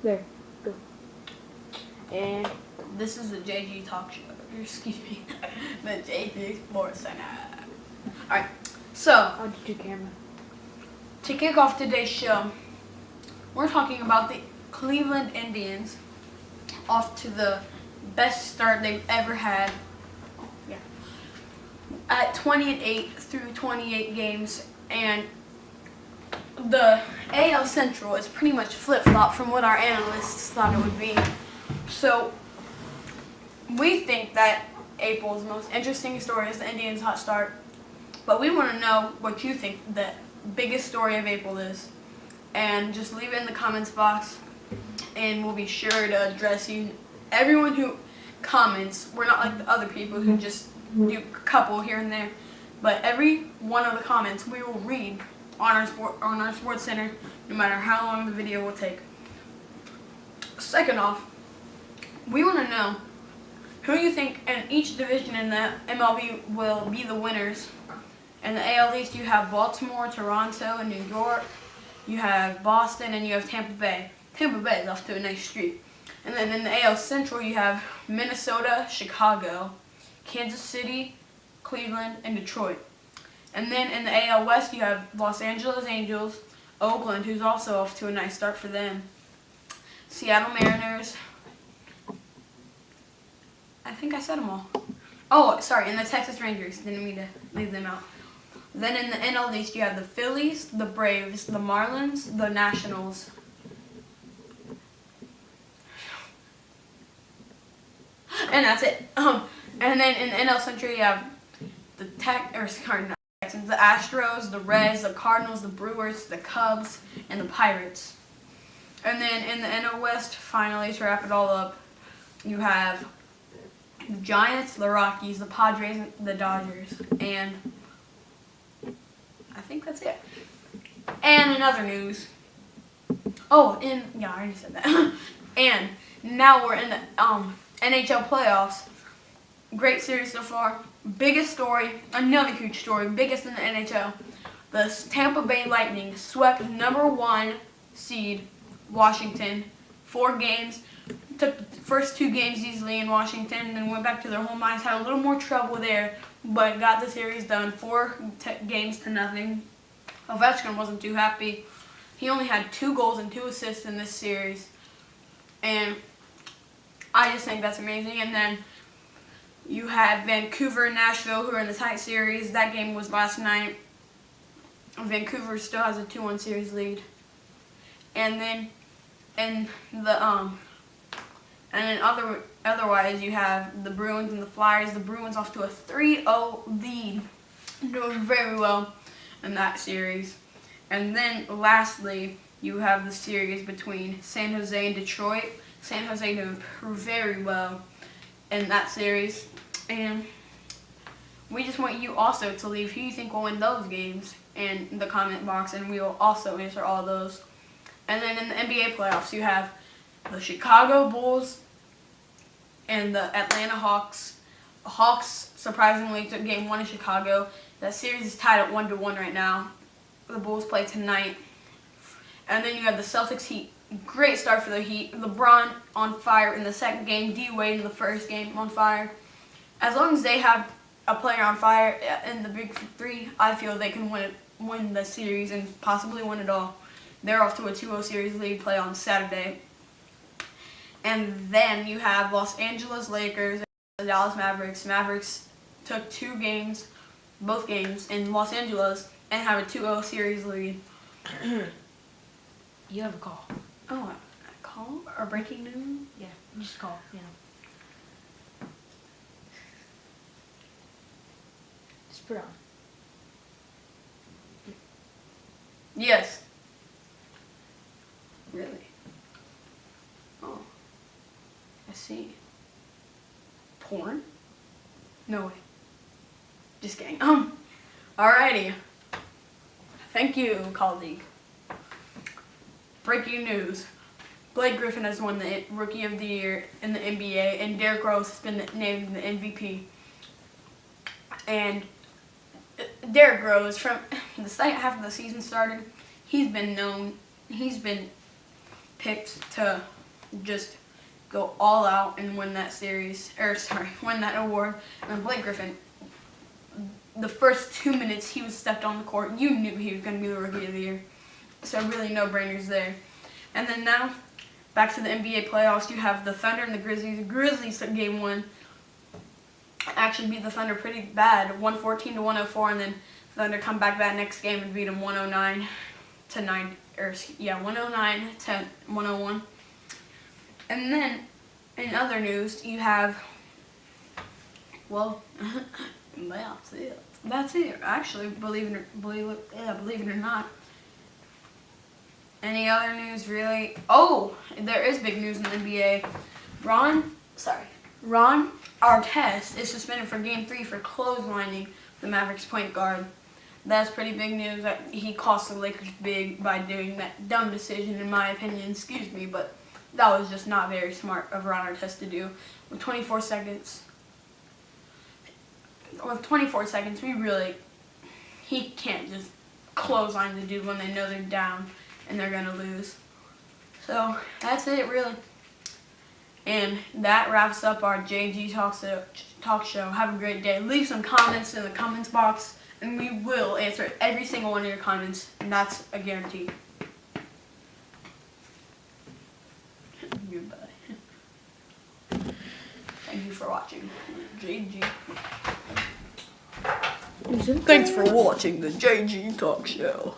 There. Go. And this is the JG Talk Show. Excuse me. The JG SportCenter. Alright, so onto the camera. to kick off today's show, we're talking about the Cleveland Indians off to the best start they've ever had. Yeah. At 20-8 through 28 games, and the AL Central is pretty much flip-flop from what our analysts thought it would be. So we think that April's most interesting story is the Indians' hot start, but we want to know what you think the biggest story of April is, and just leave it in the comments box, and we'll be sure to address you. Everyone who comments, we're not like the other people who just do a couple here and there, but every one of the comments we will read on our SportCenter, no matter how long the video will take. Second off, we want to know who you think in each division in the MLB will be the winners. In the AL East, you have Baltimore, Toronto, and New York. You have Boston, and you have Tampa Bay. Tampa Bay is off to a nice streak. And then in the AL Central, you have Minnesota, Chicago, Kansas City, Cleveland, and Detroit. And then in the AL West, you have Los Angeles Angels, Oakland, who's also off to a nice start for them, Seattle Mariners. I think I said them all. Oh, sorry, and the Texas Rangers. Didn't mean to leave them out. Then in the NL East, you have the Phillies, the Braves, the Marlins, the Nationals. And that's it. And then in the NL Central, you have the Texans, the Astros, the Reds, the Cardinals, the Brewers, the Cubs, and the Pirates. And then in the NL West, finally, to wrap it all up, you have the Giants, the Rockies, the Padres, the Dodgers, and I think that's it. And in other news, I already said that. And now we're in the NHL playoffs. Great series so far. Biggest story, another huge story, biggest in the NHL. The Tampa Bay Lightning swept #1 seed Washington. 4 games. Took the first 2 games easily in Washington, and then went back to their home ice. Had a little more trouble there, but got the series done. 4 games to nothing. Ovechkin wasn't too happy. He only had 2 goals and 2 assists in this series, and I just think that's amazing. And then you had Vancouver and Nashville, who are in the tight series. That game was last night. Vancouver still has a 2-1 series lead. And then otherwise you have the Bruins and the Flyers. The Bruins off to a 3-0 lead, doing very well in that series. And then lastly, you have the series between San Jose and Detroit. San Jose doing very well in that series, and we just want you also to leave who you think will win those games in the comment box, and we will also answer all those. And then in the NBA playoffs, you have the Chicago Bulls and the Atlanta Hawks. The Hawks surprisingly took game 1 in Chicago. That series is tied at 1-1 right now. The Bulls play tonight. And then you have the Celtics Heat. Great start for the Heat. LeBron on fire in the second game. D Wade in the first game on fire. As long as they have a player on fire in the Big 3, I feel they can win the series and possibly win it all. They're off to a 2-0 series lead, play on Saturday. And then you have Los Angeles Lakers and the Dallas Mavericks. Mavericks took both games in Los Angeles, and have a 2-0 series lead. You have a call. Oh, a call or breaking news? Yeah, just call. Yeah. Just put it on. Yes. Really? Oh. I see. Porn? No way. Just kidding. Alrighty. Thank you, colleague. Breaking news. Blake Griffin has won the Rookie of the Year in the NBA, and Derrick Rose has been named the MVP. And Derrick Rose, from the second half of the season started, he's been picked to just go all out and win that win that award. And Blake Griffin, the first 2 minutes he was stepped on the court, you knew he was going to be the Rookie of the Year. So really no-brainers there. And then now, back to the NBA playoffs, you have the Thunder and the Grizzlies. The Grizzlies in Game 1 actually beat the Thunder pretty bad, 114-104, and then Thunder come back that next game and beat them 109 to 101. And then in other news, you have, well, that's it. Actually, believe it or not. Any other news really? Oh, there is big news in the NBA. Ron Artest is suspended for Game 3 for clotheslining the Mavericks point guard. That's pretty big news. That he cost the Lakers big by doing that dumb decision, in my opinion. Excuse me, but that was just not very smart of Ron Artest to do. With 24 seconds, he can't just clothesline the dude when they know they're down and they're gonna lose. So that's it, really. And that wraps up our JG Talk Show. Have a great day. Leave some comments in the comments box, and we will answer every single one of your comments, and that's a guarantee. Goodbye. Thank you for watching JG. Thanks for watching the JG Talk Show.